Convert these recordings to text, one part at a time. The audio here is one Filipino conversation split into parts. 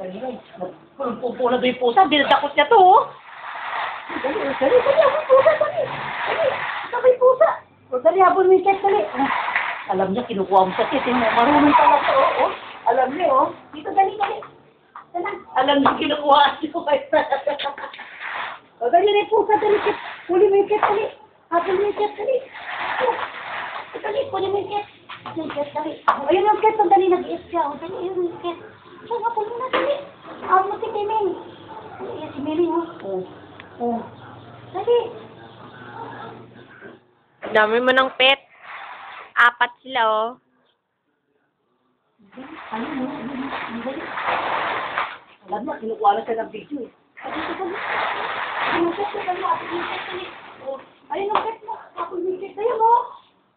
kanina. Pulpo na doon yung pusa. Binadakot niya to, oh. Dali, dali, dali. Ako yung pusa, dali. Dali, ako yung pusa. O, dali, habol mo yung cat, dali. Alam niya, kinukuha mo sa tit. Marunong pala to, oh. Alam niya, oh. Dito, dali, dali. Alam niya, kinukuha siya. O, dali na yung pusa, dali. Huli mo yung cat, dali. Habol mo yung cat, dali. Dali, huli mo yung cat. Yung cat, dali. Ayun yung cat, dali, nag-iis siya. O, dali, ayun yung cat. Siya, habol mo na, dali. Mo si Timing. Dali, si Mili, oh. Oh. Dali. Dami mo ng pet. 4 sila, oh. Alam na, kinukuha na siya ng video, eh. Ayun yung pet mo, ayun yung pet mo. Ako yung pet, ayun mo.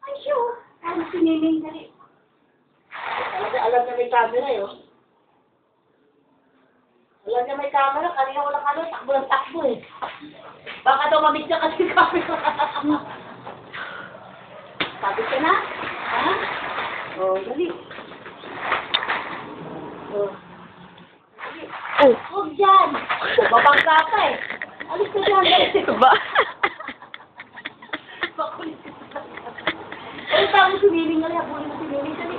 Ay, siya, oh. Ano si Miming, dali. Alam na may camera, eh, oh. Alam niya may camera, kanina wala takbo ng takbo, eh. Baka daw mamit niya kasi camera. Sabi ka na? Ha? Oh, dali. Oh. Dali. Huwag dyan. Babangga ka, eh. Alis ka dyan, dali. Ba? Makulit ka. Ay, tama si Miling nga, habulin mo si Miling, dali.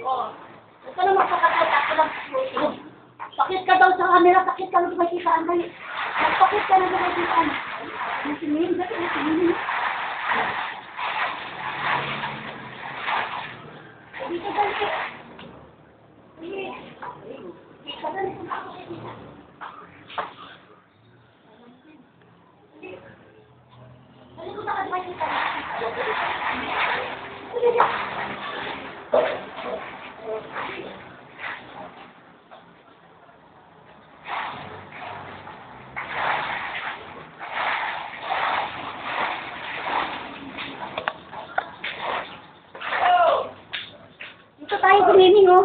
Oh. Ito na magpakatay, ako lang. Pakit ka daw sa camera, pakit ka lang sa makitaan, dali. Pakit ka lang sa makitaan. Si Miling, dali, si Miling. Dito, dali. Dali. Dito, dali. Dali ko sa makitaan. Dali, dali. Dito tayo si Miling, oh.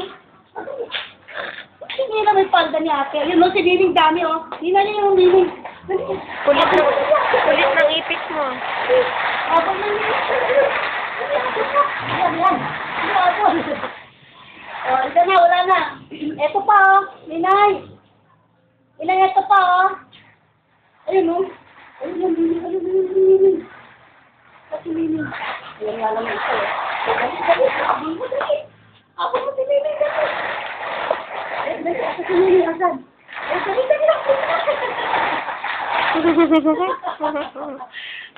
Hindi na may palda ni ate. Yun, oh, si Miling dami, oh. Hindi na niya yung Miling. Kulit ng ipis mo. Abang na niya. Yan, yan. Abang. Oh, ito na, wala na. Ito pa, oh. Minay. Inay, ito pa, oh. Ayun, oh. Ayun, yung Miling. Ayun, yung Miling. Kasi Miling. Ayun nga naman ito, eh. Dali, dali. Abang mo, dali. Abang mo si Miling, dali. Ayun, dali. Ako si Miling, agad. Ayun, dali, dali.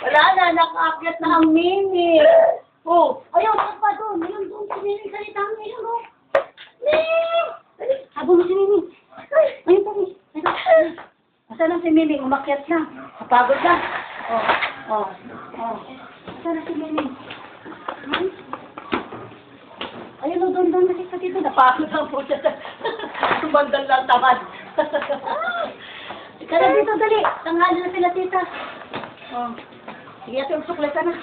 Wala na, naka-upload na ang Mimi. Oh, ayun, saan pa doon? Ayun, doon si Mimi, salita mo, ayun, oh. Mimi! Dali, habang mo si Mimi. Ay, ayun, dali. Asa na si Mimi? Umakyat na. Kapagod na. Oh, oh, oh. Asa na si Mimi? Hmm? Ayun, oh, doon, nakita dito. Napagod ang po siya. Tumandal lang tamad. Tara dito, dali. Tanghali na sila, tita. Oh. Sige, ate, usukle ka na.